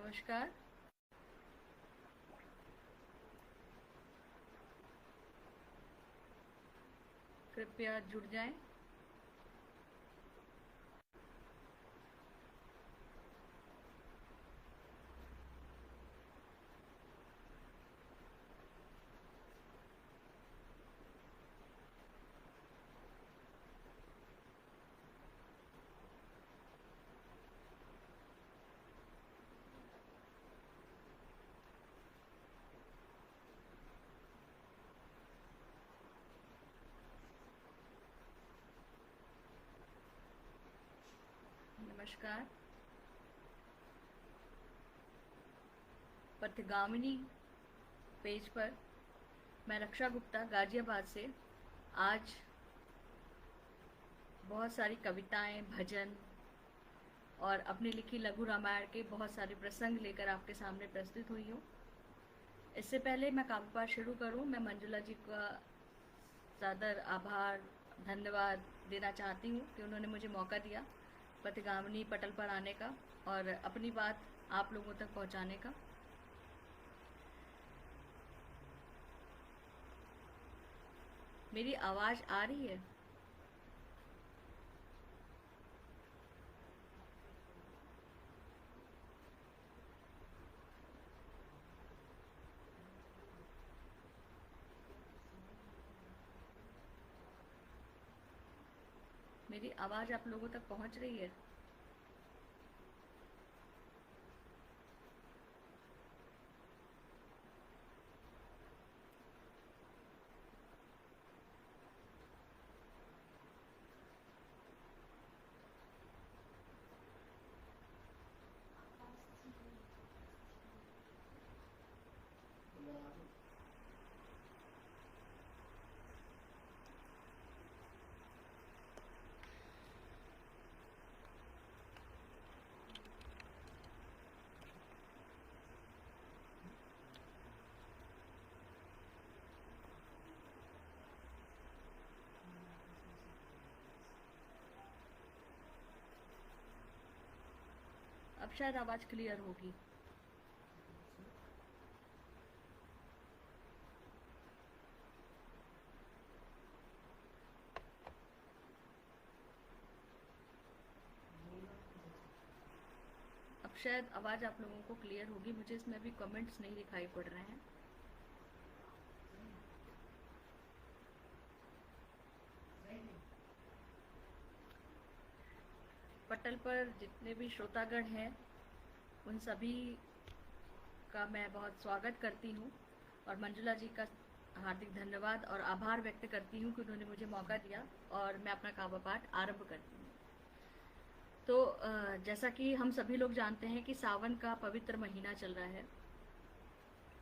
नमस्कार। कृपया जुड़ जाएं। नमस्कार। पथगामिनी पेज पर मैं रक्षा गुप्ता गाजियाबाद से आज बहुत सारी कविताएं, भजन और अपनी लिखी लघु रामायण के बहुत सारे प्रसंग लेकर आपके सामने प्रस्तुत हुई हूँ। इससे पहले मैं काव्य पाठ शुरू करूँ, मैं मंजुला जी का सादर आभार, धन्यवाद देना चाहती हूँ कि उन्होंने मुझे मौका दिया पथगामिनी पटल पर आने का और अपनी बात आप लोगों तक पहुँचाने का। मेरी आवाज़ आ रही है? मेरी आवाज़ आप लोगों तक पहुंच रही है? अब शायद आवाज़ क्लियर होगी। अब शायद आवाज़ आप लोगों को क्लियर होगी। मुझे इसमें अभी कमेंट्स नहीं दिखाई पड़ रहे हैं। पटल पर जितने भी श्रोतागण हैं उन सभी का मैं बहुत स्वागत करती हूँ और मंजुला जी का हार्दिक धन्यवाद और आभार व्यक्त करती हूँ कि उन्होंने मुझे मौका दिया और मैं अपना काव्य पाठ आरंभ करती हूँ। तो जैसा कि हम सभी लोग जानते हैं कि सावन का पवित्र महीना चल रहा है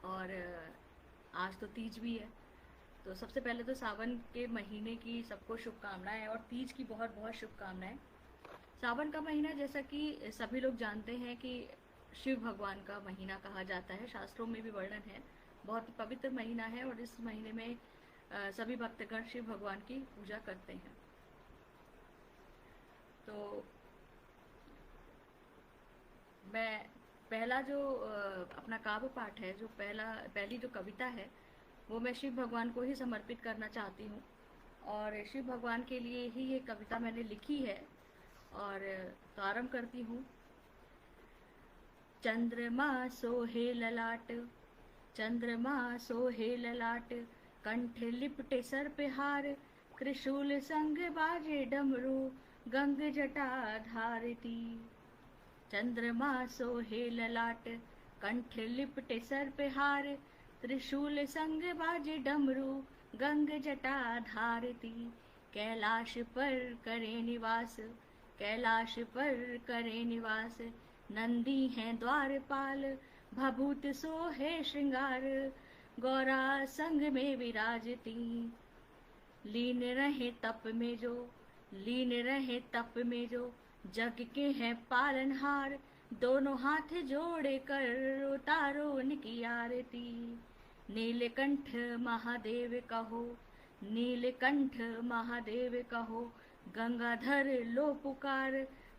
और आज तो तीज भी है। तो सबसे पहले तो सावन के महीने की सबको शुभकामनाएं और तीज की बहुत बहुत शुभकामनाएं। सावन का महीना जैसा कि सभी लोग जानते हैं कि शिव भगवान का महीना कहा जाता है, शास्त्रों में भी वर्णन है। बहुत पवित्र महीना है और इस महीने में सभी भक्तगण शिव भगवान की पूजा करते हैं। तो मैं पहला जो अपना काव्य पाठ है, जो पहली जो कविता है वो मैं शिव भगवान को ही समर्पित करना चाहती हूँ और शिव भगवान के लिए ही ये कविता मैंने लिखी है और तो आरंभ करती हूँ। चंद्रमा सोहे ललाट, चंद्रमा सोहे ललाट, कंठ लिपटे सर पे हार, त्रिशूल संग बाजे डमरू, गंग जटा धारती। चंद्रमा सोहे ललाट, कंठ लिपटे सर पे हार, त्रिशूल संग बाजे डमरू, गंग जटा धारती। कैलाश पर करे निवास, कैलाश पर करे निवास, नंदी हैं द्वारपाल, भभूत सोहे श्रृंगार, गौरा संग में विराजती। लीन रहे तप में जो, लीन रहे तप में जो, जग के हैं पालनहार, दोनों हाथ जोड़े कर उतारो उनकी आरती। नीलकंठ महादेव कहो, नीलकंठ महादेव कहो, गंगाधर लो पुकार,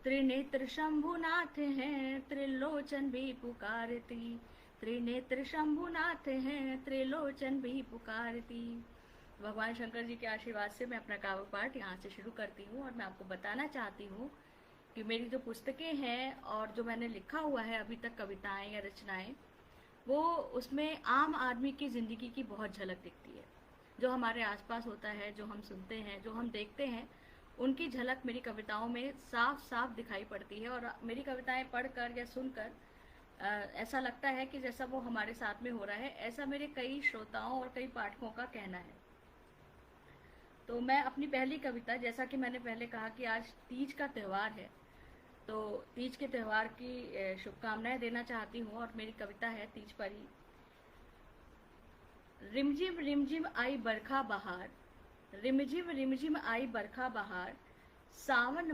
त्रिनेत्र शंभुनाथ हैं, त्रिलोचन भी पुकारती। त्रिनेत्र शंभुनाथ हैं, त्रिलोचन भी पुकारती। भगवान शंकर जी के आशीर्वाद से मैं अपना काव्य पाठ यहाँ से शुरू करती हूँ। और मैं आपको बताना चाहती हूँ कि मेरी जो पुस्तकें हैं और जो मैंने लिखा हुआ है अभी तक, कविताएं या रचनाएं, वो उसमें आम आदमी की ज़िंदगी की बहुत झलक दिखती है। जो हमारे आसपास होता है, जो हम सुनते हैं, जो हम देखते हैं, उनकी झलक मेरी कविताओं में साफ साफ दिखाई पड़ती है। और मेरी कविताएं पढ़कर या सुनकर ऐसा लगता है कि जैसा वो हमारे साथ में हो रहा है, ऐसा मेरे कई श्रोताओं और कई पाठकों का कहना है। तो मैं अपनी पहली कविता, जैसा कि मैंने पहले कहा कि आज तीज का त्यौहार है, तो तीज के त्यौहार की शुभकामनाएं देना चाहती हूँ। और मेरी कविता है तीज पर ही। रिमझिम रिमझिम आई बरखा बहार, रिमझिम रिमझिम आई बरखा बहार, सावन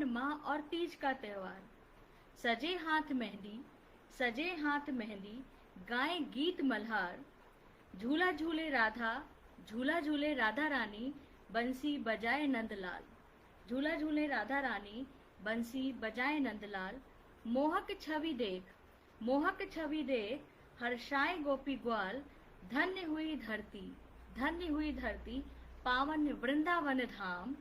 माह और तीज का त्यौहार। सजे हाथ मेहंदी, सजे हाथ मेहंदी, गाएं गीत मल्हार। झूला झूले राधा, झूला झूले राधा रानी, बंसी बजाए नंदलाल। झूला झूले राधा रानी, बंसी बजाए नंदलाल। मोहक छवि देख, मोहक छवि देख, हर्षाए गोपी ग्वाल। धन्य हुई धरती, धन्य हुई धरती, पावन वृंदावन धाम।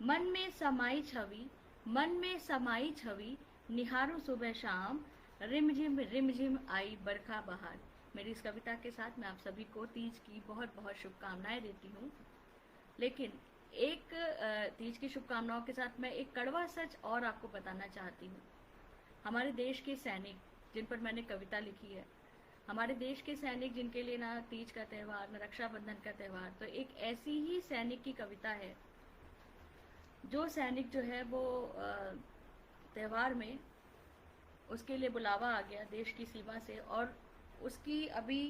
मन में समाई छवि, मन में समाई छवि, निहारू सुबह शाम। रिमझिम रिमझिम आई बरखा बहार। मेरी इस कविता के साथ मैं आप सभी को तीज की बहुत बहुत शुभकामनाएं देती हूँ। लेकिन एक तीज की शुभकामनाओं के साथ मैं एक कड़वा सच और आपको बताना चाहती हूँ। हमारे देश के सैनिक जिन पर मैंने कविता लिखी है, हमारे देश के सैनिक जिनके लिए ना तीज का त्यौहार, ना रक्षाबंधन का त्यौहार, तो एक ऐसी ही सैनिक की कविता है। जो सैनिक जो है वो त्यौहार में उसके लिए बुलावा आ गया देश की सीमा से, और उसकी अभी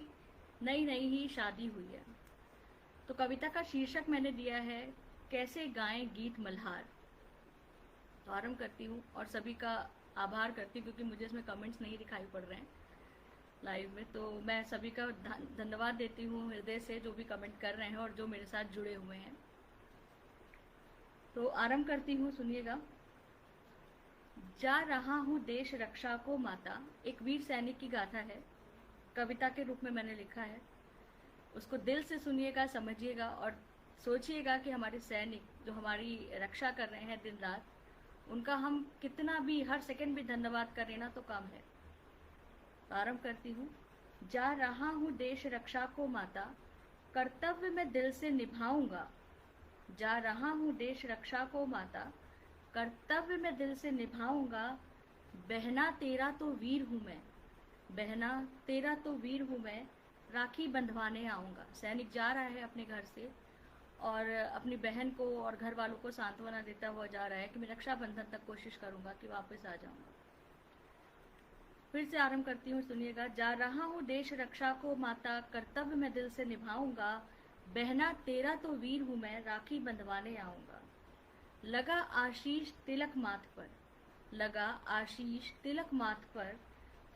नई नई ही शादी हुई है। तो कविता का शीर्षक मैंने दिया है कैसे गाएं गीत मल्हार। तो आरंभ करती हूँ और सभी का आभार करती हूँ, क्योंकि मुझे इसमें कमेंट्स नहीं दिखाई पड़ रहे हैं लाइव में। तो मैं सभी का धन्यवाद देती हूँ हृदय से, जो भी कमेंट कर रहे हैं और जो मेरे साथ जुड़े हुए हैं। तो आरंभ करती हूँ, सुनिएगा। जा रहा हूँ देश रक्षा को माता, एक वीर सैनिक की गाथा है, कविता के रूप में मैंने लिखा है। उसको दिल से सुनिएगा, समझिएगा और सोचिएगा कि हमारे सैनिक जो हमारी रक्षा कर रहे हैं दिन रात, उनका हम कितना भी हर सेकंड भी धन्यवाद करें ना तो कम है। आरंभ करती हूँ। जा रहा हूँ देश रक्षा को माता, कर्तव्य मैं दिल से निभाऊंगा। जा रहा हूँ देश रक्षा को माता, कर्तव्य मैं दिल से निभाऊंगा। बहना तेरा तो वीर हूँ मैं, बहना तेरा तो वीर हूँ मैं, राखी बंधवाने आऊँगा। सैनिक जा रहा है अपने घर से और अपनी बहन को और घर वालों को सांत्वना देता हुआ जा रहा है कि मैं रक्षाबंधन तक कोशिश करूँगा कि वापस आ जाऊँगा। फिर से आरंभ करती हूँ, सुनिएगा। जा रहा हूँ देश रक्षा को माता, कर्तव्य मैं दिल से निभाऊंगा। बहना तेरा तो वीर हूँ मैं, राखी बंधवाने आऊँगा। लगा आशीष तिलक माथ पर, लगा आशीष तिलक माथ पर,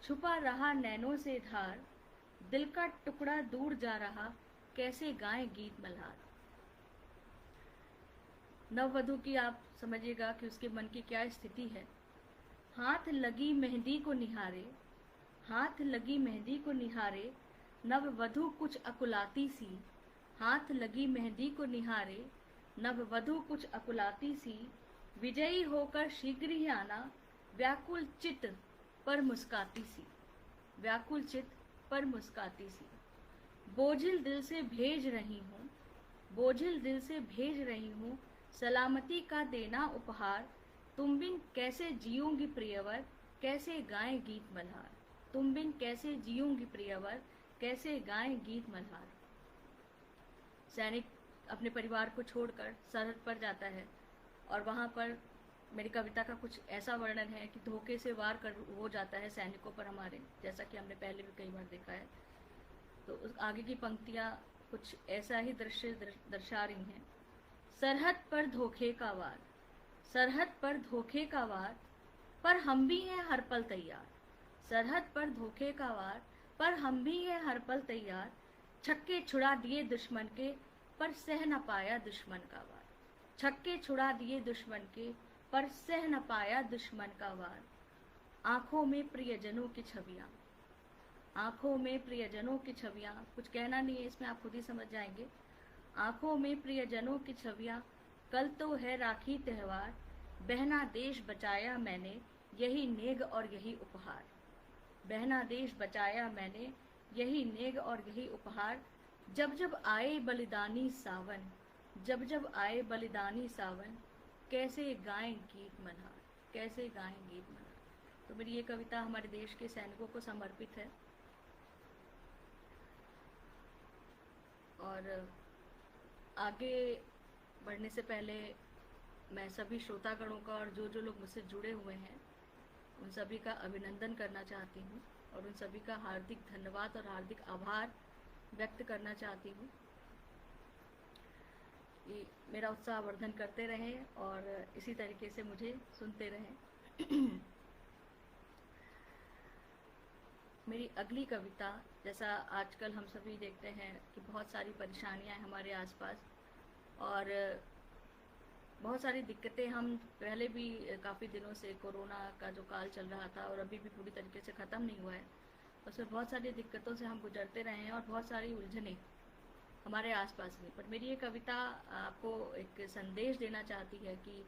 छुपा रहा नैनों से धार। दिल का टुकड़ा दूर जा रहा, कैसे गाएं गीत मल्हार। नववधु की आप समझिएगा कि उसके मन की क्या स्थिति है। हाथ लगी मेहंदी को निहारे, हाथ लगी मेहंदी को निहारे, नववधु कुछ अकुलाती सी। हाथ लगी मेहंदी को निहारे, नववधु कुछ अकुलाती सी। विजयी होकर शीघ्र ही आना, व्याकुल चित्त पर मुस्काती सी, व्याकुल चित्त पर मुस्काती सी। बोझिल दिल से भेज रही हूँ, बोझिल दिल से भेज रही हूँ, सलामती का देना उपहार। तुम बिन कैसे जीऊंगी प्रियवर, कैसे गाएं गीत मल्हार। तुम बिन कैसे जीऊंगी प्रियवर, कैसे गाएं गीत मल्हार। सैनिक अपने परिवार को छोड़कर सरहद पर जाता है और वहाँ पर मेरी कविता का कुछ ऐसा वर्णन है कि धोखे से वार कर हो जाता है सैनिकों पर हमारे, जैसा कि हमने पहले भी कई बार देखा है। तो उस आगे की पंक्तियाँ कुछ ऐसा ही दृश्य दर्शा रही हैं। सरहद पर धोखे का वार, सरहद पर धोखे का वार, पर हम भी हैं हर पल तैयार। सरहद पर धोखे का वार, पर हम भी हैं हर पल तैयार। छक्के छुड़ा दिए दुश्मन के, पर सह न पाया दुश्मन का वार। छक्के छुड़ा दिए दुश्मन के, पर सह न पाया दुश्मन का वार। आंखों में प्रियजनों की छवियां, आंखों में प्रियजनों की छवियां, कुछ कहना नहीं है इसमें, आप खुद ही समझ जाएंगे। आंखों में प्रियजनों की छवियां, कल तो है राखी त्योहार, बहना देश बचाया मैंने, यही नेग और यही उपहार। बहना देश बचाया मैंने, यही नेग और यही उपहार। जब जब आए बलिदानी सावन, जब जब आए बलिदानी सावन, कैसे गाएं गीत मल्हार, कैसे गाएं गीत मल्हार। तो मेरी ये कविता हमारे देश के सैनिकों को समर्पित है। और आगे बढ़ने से पहले मैं सभी श्रोतागणों का और जो लोग मुझसे जुड़े हुए हैं उन सभी का अभिनंदन करना चाहती हूँ और उन सभी का हार्दिक धन्यवाद और हार्दिक आभार व्यक्त करना चाहती हूँ। मेरा उत्साहवर्धन करते रहें और इसी तरीके से मुझे सुनते रहें। मेरी अगली कविता, जैसा आजकल हम सभी देखते हैं कि बहुत सारी परेशानियां हैं हमारे आसपास और बहुत सारी दिक्कतें, हम पहले भी काफ़ी दिनों से कोरोना का जो काल चल रहा था और अभी भी पूरी तरीके से ख़त्म नहीं हुआ है, उसमें बहुत सारी दिक्कतों से हम गुजरते रहे हैं और बहुत सारी उलझनें हमारे आसपास में। पर मेरी ये कविता आपको एक संदेश देना चाहती है कि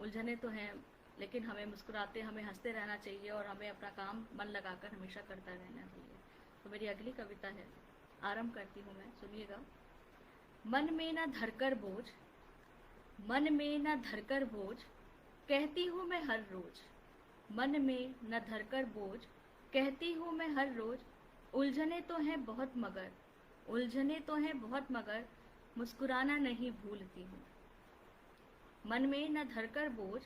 उलझनें तो हैं, लेकिन हमें मुस्कुराते, हमें हंसते रहना चाहिए और हमें अपना काम मन लगाकर हमेशा करता रहना चाहिए। तो मेरी अगली कविता है, आरंभ करती हूँ मैं, सुनिएगा। मन में न धरकर बोझ, मन में न धरकर बोझ, कहती हूँ मैं हर रोज। मन में न धरकर बोझ, कहती हूँ मैं हर रोज। उलझने तो हैं बहुत मगर, उलझने तो हैं बहुत मगर, मुस्कुराना नहीं भूलती हूँ। मन में न धरकर बोझ,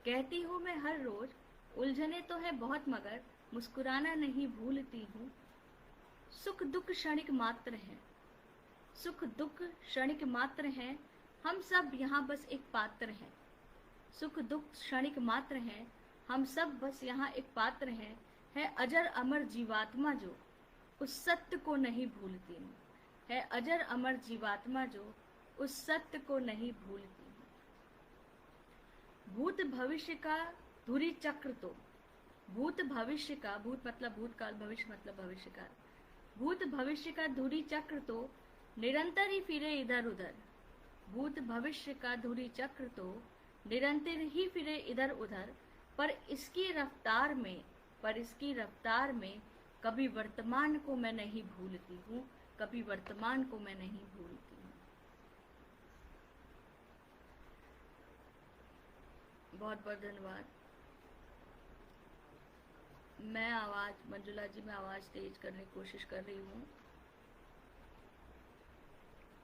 कहती हूँ मैं हर रोज। उलझने तो हैं बहुत मगर, मुस्कुराना नहीं भूलती हूँ। सुख दुख क्षणिक मात्र हैं, सुख दुख क्षणिक मात्र हैं, हम सब यहाँ बस एक पात्र हैं। सुख दुख क्षणिक मात्र हैं, हम सब बस यहाँ एक पात्र हैं। है अजर अमर जीवात्मा जो उस सत्य को नहीं भूलती हूँ, है अजर अमर जीवात्मा जो उस सत्य को नहीं भूलती हूँ। भूत भविष्य का धुरी चक्र तो, भूत भविष्य का, भूत मतलब भूतकाल, भविष्य मतलब भविष्यकाल, भूत भविष्य का धुरी चक्र तो निरंतर ही फिरे इधर उधर। भूत भविष्य का धुरी चक्र तो निरंतर ही फिरे इधर उधर, पर इसकी रफ्तार में, पर इसकी रफ्तार में कभी वर्तमान को मैं नहीं भूलती हूँ, कभी वर्तमान को मैं नहीं भूलती हूँ। बहुत बहुत धन्यवाद। मैं आवाज़, मंजुला जी, मैं आवाज़ तेज करने की कोशिश कर रही हूँ,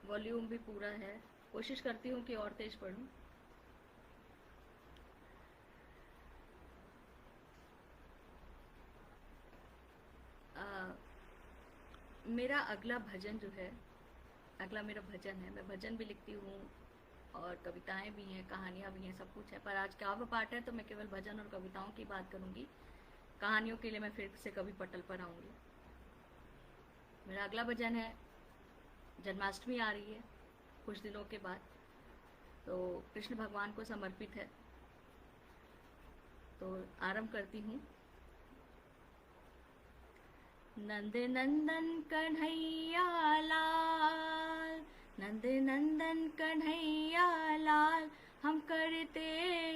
वॉल्यूम भी पूरा है, कोशिश करती हूँ कि और तेज पढूं। मेरा अगला भजन जो है, अगला मेरा भजन है, मैं भजन भी लिखती हूँ और कविताएं भी हैं, कहानियाँ भी हैं, सब कुछ है। पर आज काव्य पाठ है तो मैं केवल भजन और कविताओं की बात करूँगी। कहानियों के लिए मैं फिर से कभी पटल पर आऊँगी। मेरा अगला भजन है, जन्माष्टमी आ रही है कुछ दिनों के बाद, तो कृष्ण भगवान को समर्पित है। तो आरंभ करती हूँ। नंद नंदन कन्हैया लाल, नंद नंदन कन्हैया लाल, हम करते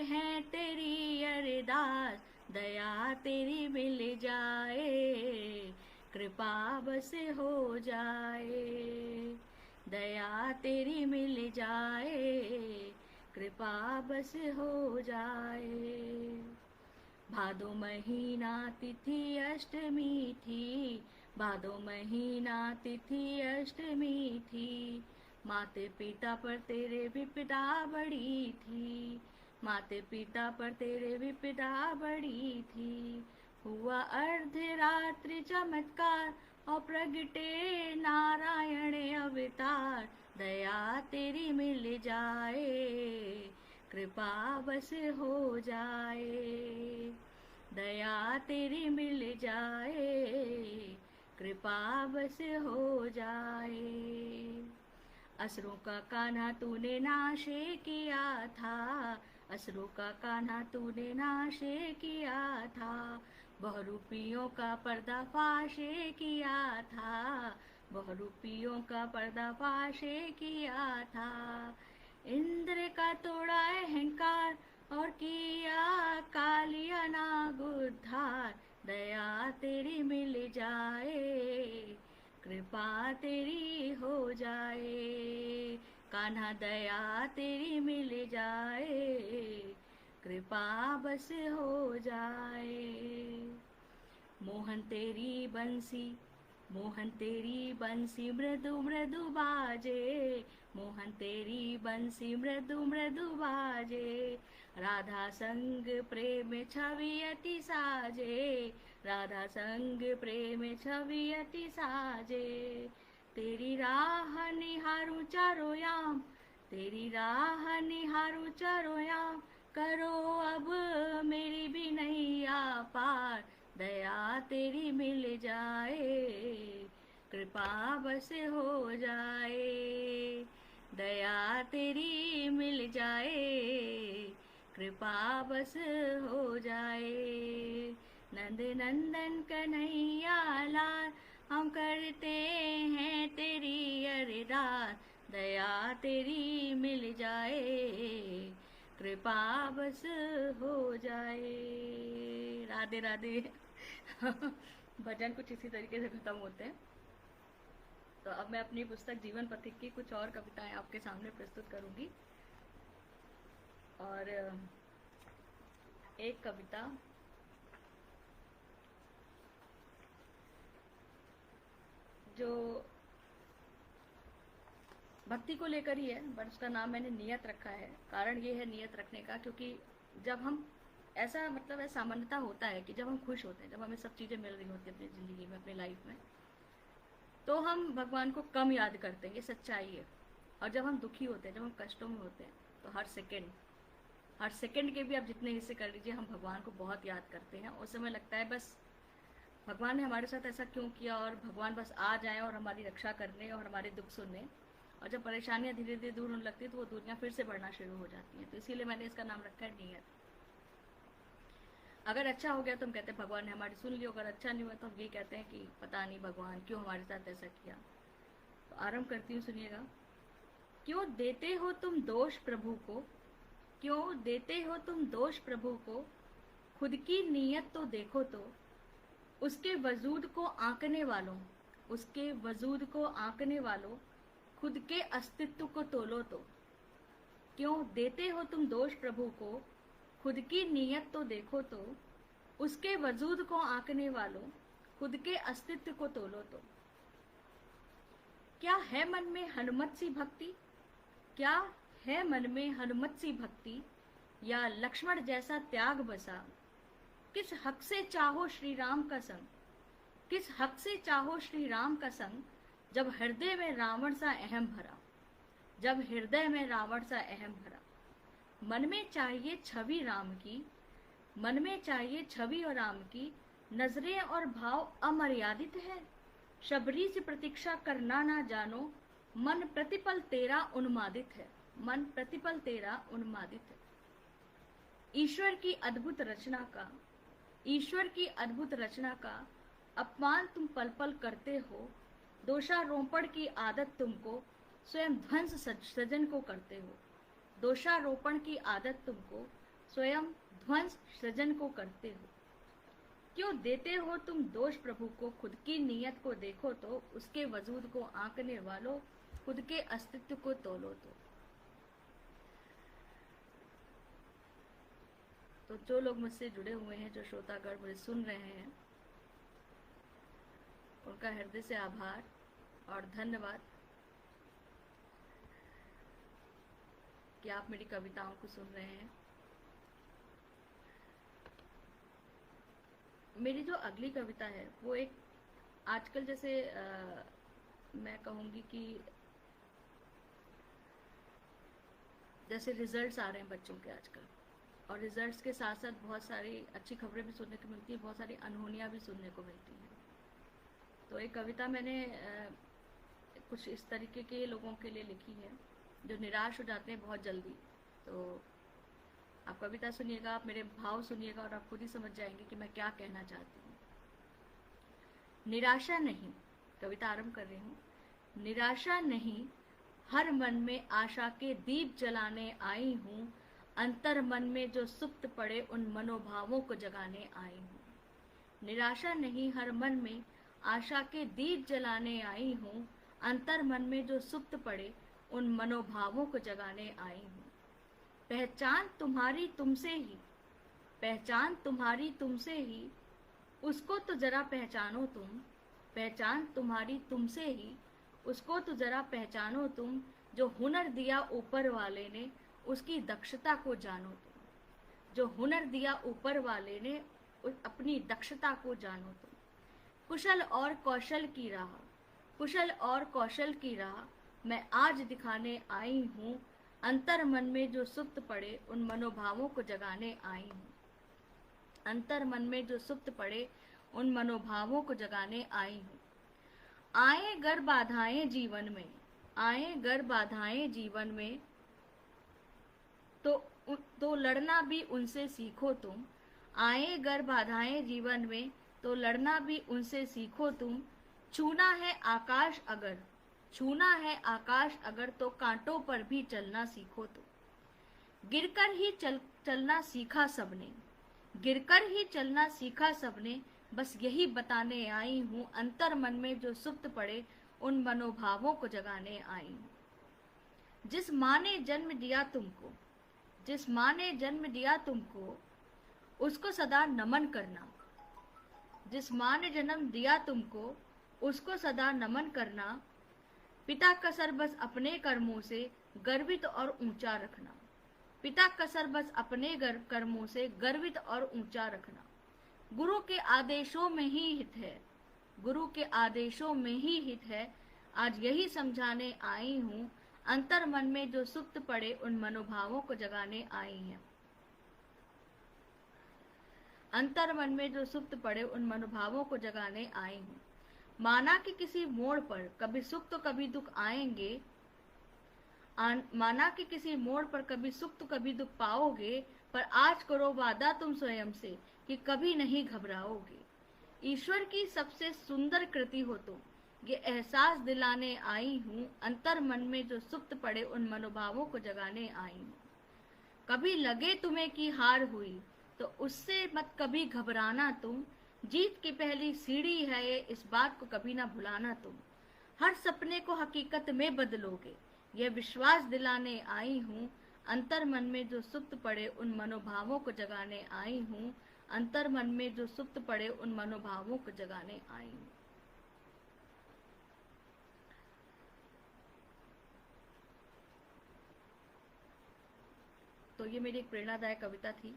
हैं तेरी अरदास, दया तेरी मिल जाए, कृपा बस हो जाए, दया तेरी मिल जाए, कृपा बस हो जाए। भादो महीना तिथि अष्टमी थी, भादो महीना तिथि अष्टमी थी, माते पिता पर तेरे विपदा बड़ी थी, माते पिता पर तेरे विपदा बड़ी थी। हुआ अर्धरात्रि चमत्कार और प्रगटे नारायण अवतार, दया तेरी मिल जाए, कृपा बस हो जाए, दया तेरी मिल जाए, कृपा बस हो जाए। असुरों का कान्हा तूने नाश किया था, असुरों का कान्हा तूने नाशे किया था, बहुरूपियों का पर्दाफाश किया था, बहुरूपियों का पर्दाफाश किया था। इंद्र का तोड़ा अहंकार और किया कालिया नाग उद्धार, दया तेरी मिल जाए, कृपा तेरी हो जाए, कान्हा दया तेरी मिल जाए, कृपा बस हो जाए। मोहन तेरी बंसी, मोहन तेरी बंसी मृदु मृदु बाजे, मोहन तेरी बंसी मृदु मृदु बाजे, राधा संग प्रेम छवि अति साजे, राधा संग प्रेम छवि अति साजे। तेरी राह निहारूं चारों याम, तेरी राह निहारूं चारों याम, करो अब मेरी भी नैया पार, दया तेरी मिल जाए, कृपा बस हो जाए, दया तेरी मिल जाए, कृपा बस हो जाए। नंद नंदन कन्हैया लाल, हम करते हैं तेरी अरदास, दया तेरी मिल जाए, कृपा बस हो जाए। राधे राधे। भजन कुछ इसी तरीके से खत्म होते हैं। तो अब मैं अपनी पुस्तक जीवन पथिक की कुछ और कविताएं आपके सामने प्रस्तुत करूंगी। और एक कविता जो भक्ति को लेकर ही है, बट उसका नाम मैंने नियत रखा है। कारण ये है नियत रखने का, क्योंकि जब हम ऐसा मतलब है, सामान्यता होता है कि जब हम खुश होते हैं, जब हमें सब चीज़ें मिल रही होती हैं अपनी ज़िंदगी में, अपनी लाइफ में, तो हम भगवान को कम याद करते हैं, ये सच्चाई है। और जब हम दुखी होते हैं, जब हम कष्टों में होते हैं, तो हर सेकंड के भी आप जितने हिस्से कर लीजिए, हम भगवान को बहुत याद करते हैं। उस समय लगता है बस भगवान ने हमारे साथ ऐसा क्यों किया, और भगवान बस आ जाएं और हमारी रक्षा करने और हमारे दुख सुनने। और जब परेशानियां धीरे धीरे दूर होने लगती है, तो वो दुनिया फिर से बढ़ना शुरू हो जाती है। तो इसीलिए मैंने इसका नाम रखा है नियत। अगर अच्छा हो गया तो हम कहते हैं भगवान ने हमारी सुन ली, अगर अच्छा नहीं हुआ तो हम ये कहते हैं कि पता नहीं भगवान क्यों हमारे साथ ऐसा किया। तो आरंभ करती हूँ, सुनिएगा। क्यों देते हो तुम दोष प्रभु को, क्यों देते हो तुम दोष प्रभु को, खुद की नीयत तो देखो तो, उसके वजूद को आंकने वालों, उसके वजूद को आंकने वालों, खुद के अस्तित्व को तोलो तो। क्यों देते हो तुम दोष प्रभु को, खुद की नीयत तो देखो तो, उसके वजूद को आंकने वालों, खुद के अस्तित्व को तोलो तो। क्या है मन में हनुमत सी भक्ति, क्या है मन में हनुमत सी भक्ति, या लक्ष्मण जैसा त्याग बसा, किस हक से चाहो श्री राम का संग, किस हक से चाहो श्री राम का संग, जब हृदय में रावण सा अहम भरा, जब हृदय में रावण सा अहम भरा। मन में चाहिए छवि राम की, मन में चाहिए छवि और राम की, नजरें और भाव अमर्यादित है, शबरी से प्रतीक्षा करना ना जानो, मन प्रतिपल तेरा उन्मादित है, मन प्रतिपल तेरा उन्मादित है। ईश्वर की अद्भुत रचना का, ईश्वर की अद्भुत रचना का अपमान तुम पल पल करते हो, दोषारोपण की आदत तुमको स्वयं ध्वंस सृजन को करते हो, दोषारोपण की आदत तुमको स्वयं ध्वंस सृजन को करते हो। क्यों देते हो तुम दोष प्रभु को, खुद की नीयत को देखो तो, उसके वजूद को आंकने वालों, खुद के अस्तित्व को तोलो तो। तो जो लोग मुझसे जुड़े हुए हैं, जो श्रोतागण मुझे सुन रहे हैं, उनका हृदय से आभार और धन्यवाद कि आप मेरी कविताओं को सुन रहे हैं। मेरी जो अगली कविता है वो एक आजकल जैसे मैं कहूँगी कि जैसे रिजल्ट्स आ रहे हैं बच्चों के आजकल, और रिजल्ट्स के साथ साथ बहुत सारी अच्छी खबरें भी सुनने को मिलती है, बहुत सारी अनहोनियाँ भी सुनने को मिलती हैं। तो एक कविता मैंने कुछ इस तरीके के लोगों के लिए लिखी है जो निराश हो जाते हैं बहुत जल्दी। तो आप कविता सुनिएगा, आप मेरे भाव सुनिएगा और आप खुद ही समझ जाएंगे कि मैं क्या कहना चाहती हूँ। निराशा नहीं, कविता आरंभ कर रही हूँ। निराशा नहीं, हर मन में आशा के दीप जलाने आई हूँ। अंतर मन में जो सुप्त पड़े उन मनोभावों को जगाने आई हूँ। निराशा नहीं, हर मन में आशा के दीप जलाने आई हूँ। अंतर मन में जो सुप्त पड़े उन मनोभावों को जगाने आई हूँ। पहचान तुम्हारी तुमसे ही, पहचान तुम्हारी तुमसे ही, उसको तो जरा पहचानो तुम। पहचान तुम्हारी तुमसे ही, उसको तो जरा पहचानो तुम। जो हुनर दिया ऊपर वाले ने, उसकी दक्षता को जानो तुम। जो हुनर दिया ऊपर वाले ने, अपनी दक्षता को जानो तुम। कुशल और कौशल की राह, कुशल और कौशल की राह मैं आज दिखाने आई हूँ। अंतर मन में जो सुप्त पड़े उन मनोभावों को जगाने आई हूँ। अंतर मन में जो सुप्त पड़े उन मनोभावों को जगाने आई हूँ। आए गर बाधाएं जीवन में, आए गर बाधाएं जीवन में, तो लड़ना भी उनसे सीखो तुम। आए गर बाधाएं जीवन में, तो लड़ना भी उनसे सीखो तुम। छूना है आकाश अगर, छूना है आकाश अगर, तो कांटों पर भी चलना सीखो तुम। गिरकर ही चलना सीखा सबने, गिरकर ही चलना सीखा सबने। बस यही बताने आई हूँ। अंतर मन में जो सुप्त पड़े उन मनोभावों को जगाने आई हूँ। जिस माँ ने जन्म दिया तुमको, जिस माँ ने जन्म दिया तुमको, उसको सदा नमन करना। जिस माँ ने जन्म दिया तुमको, उसको सदा नमन करना। पिता का सर बस अपने कर्मों से गर्वित और ऊंचा रखना। पिता का सर बस अपने कर्मों से गर्वित और ऊंचा रखना। गुरु के आदेशों में ही हित है, गुरु के आदेशों में ही हित है। आज यही समझाने आई हूँ। अंतर मन में जो सुप्त पड़े उन मनोभावों को जगाने आई हैं। अंतर मन में जो सुप्त पड़े उन मनोभावों को जगाने आई हूँ। माना कि किसी मोड़ पर कभी सुख तो कभी दुख आएंगे, माना कि किसी मोड़ पर कभी सुख तो कभी दुख पाओगे, पर आज करो वादा तुम स्वयं से कि कभी नहीं घबराओगे। ईश्वर की सबसे सुंदर कृति हो तुम, ये एहसास दिलाने आई हूँ। अंतर मन में जो सुप्त पड़े उन मनोभावों को जगाने आई हूँ। कभी लगे तुम्हें कि हार हुई, तो उससे मत कभी घबराना तुम। जीत की पहली सीढ़ी है ये, इस बात को कभी ना भुलाना तुम। हर सपने को हकीकत में बदलोगे, यह विश्वास दिलाने आई हूँ। अंतर मन में जो सुप्त पड़े उन मनोभावों को जगाने आई हूँ। अंतर मन में जो सुप्त पड़े उन मनोभावों को जगाने आई हूँ। तो ये मेरी एक प्रेरणादायक कविता थी,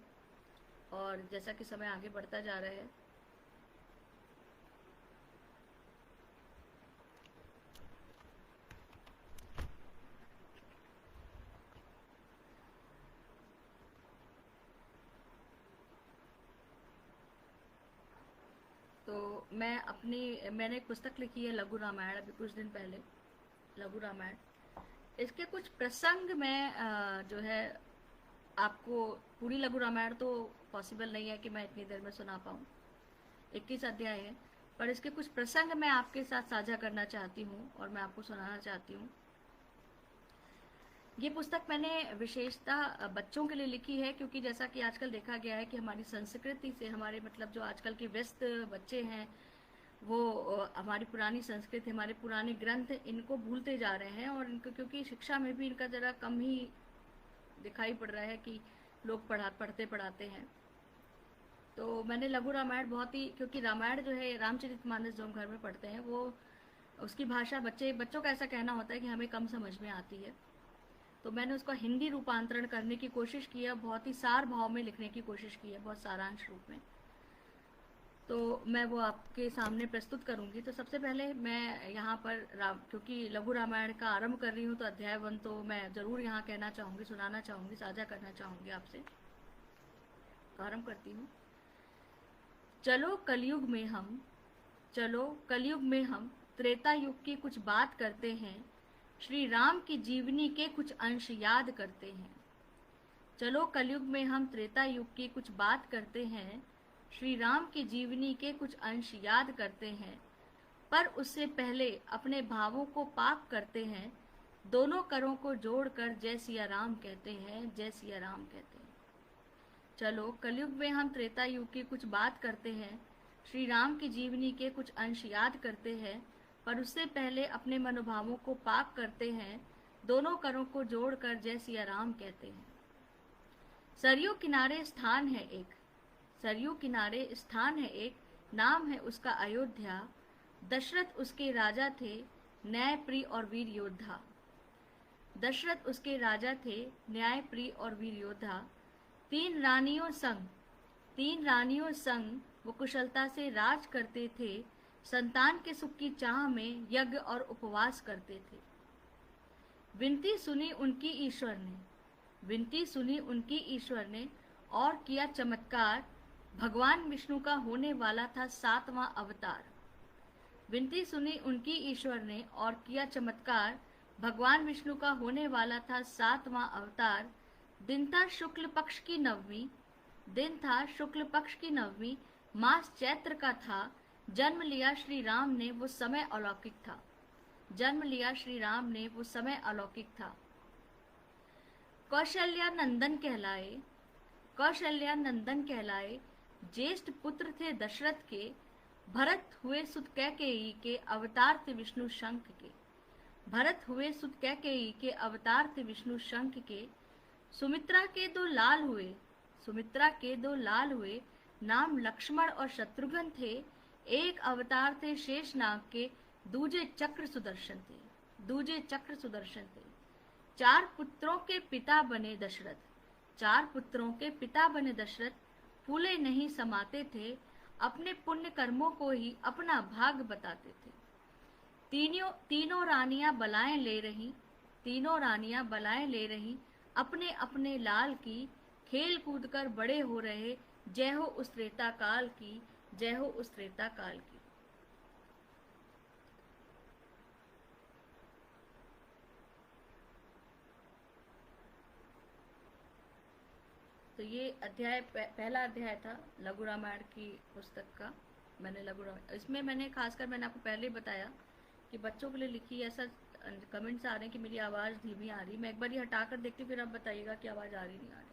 और जैसा कि समय आगे बढ़ता जा रहा है, तो मैंने एक पुस्तक लिखी है लघु रामायण, अभी कुछ दिन पहले, लघु रामायण। इसके कुछ प्रसंग मैं जो है आपको, पूरी लघु रामायण तो पॉसिबल नहीं है कि मैं इतनी देर में सुना पाऊँ, 21 अध्याय है, पर इसके कुछ प्रसंग मैं आपके साथ साझा करना चाहती हूँ और मैं आपको सुनाना चाहती हूँ। ये पुस्तक मैंने विशेषतः बच्चों के लिए लिखी है, क्योंकि जैसा कि आजकल देखा गया है कि हमारी संस्कृति से, हमारे मतलब जो आजकल के व्यस्त बच्चे हैं, वो हमारी पुरानी संस्कृति, हमारे पुराने ग्रंथ, इनको भूलते जा रहे हैं। और इनको, क्योंकि शिक्षा में भी इनका ज़रा कम ही दिखाई पड़ रहा है कि लोग पढ़ते पढ़ाते हैं। तो मैंने लघु रामायण बहुत ही, क्योंकि रामायण जो है, रामचरितमानस जो हम घर में पढ़ते हैं, वो उसकी भाषा बच्चों का ऐसा कहना होता है कि हमें कम समझ में आती है, तो मैंने उसका हिंदी रूपांतरण करने की कोशिश की है, बहुत ही सार भाव में लिखने की कोशिश की है, बहुत सारांश रूप में। तो मैं वो आपके सामने प्रस्तुत करूंगी। तो सबसे पहले मैं यहाँ पर क्योंकि लघु रामायण का आरंभ कर रही हूँ, तो अध्याय 1 तो मैं ज़रूर यहाँ कहना चाहूँगी, सुनाना चाहूँगी, साझा करना चाहूँगी आपसे। आरंभ करती हूँ। चलो कलयुग में हम त्रेता युग की कुछ बात करते हैं। श्री राम की जीवनी के कुछ अंश याद करते हैं। चलो कलयुग में हम त्रेता युग की कुछ बात करते हैं, श्री राम की जीवनी के कुछ अंश याद करते हैं, पर उससे पहले अपने भावों को पाक करते हैं, दोनों करों को जोड़कर जय सिया राम कहते हैं, जय सिया राम कहते हैं। चलो कलयुग में हम त्रेता युग की कुछ बात करते हैं, श्री राम की जीवनी के कुछ अंश याद करते हैं, पर उससे पहले अपने मनोभावों को पाक करते हैं, दोनों करों को जोड़कर जय सिया राम कहते हैं। सरयू किनारे स्थान है एक, सरयू किनारे स्थान है एक, नाम है उसका अयोध्या। दशरथ उसके राजा थे, न्याय प्रिय और वीर योद्धा। दशरथ उसके राजा थे, न्याय प्रिय और वीर योद्धा। तीन रानियों संग वो कुशलता से राज करते थे, संतान के सुख की चाह में यज्ञ और उपवास करते थे। विनती सुनी उनकी ईश्वर ने और किया चमत्कार, भगवान विष्णु का होने वाला था 7वां अवतार। विनती सुनी उनकी ईश्वर ने और किया चमत्कार, भगवान विष्णु का होने वाला था 7वां अवतार। दिन था शुक्ल पक्ष की नवमी, मास चैत्र का था। जन्म लिया श्री राम ने वो समय अलौकिक था। कौशल्या नंदन कहलाए, ज्येष्ठ पुत्र थे दशरथ के। भरत हुए सुत कैकेयी के, अवतार थे विष्णु शंख के। सुमित्रा के दो लाल हुए, नाम लक्ष्मण और शत्रुघ्न थे। एक अवतार थे शेषनाग के, दूजे चक्र सुदर्शन थे। चार पुत्रों के पिता बने दशरथ, फूले नहीं समाते थे, अपने पुण्य कर्मों को ही अपना भाग बताते थे। तीनों रानियां बलाएं ले रही, अपने अपने लाल की। खेल कूद कर बड़े हो रहे, जय हो उस त्रेता काल की। तो ये अध्याय पहला अध्याय था लघु रामायण की पुस्तक का। इसमें मैंने आपको पहले ही बताया कि बच्चों के लिए लिखी। ऐसा कमेंट्स आ रहे हैं कि मेरी आवाज़ धीमी आ रही। मैं एक बार ये हटा कर देखती हूँ, फिर आप बताइएगा कि आवाज़ आ रही नहीं आ रही।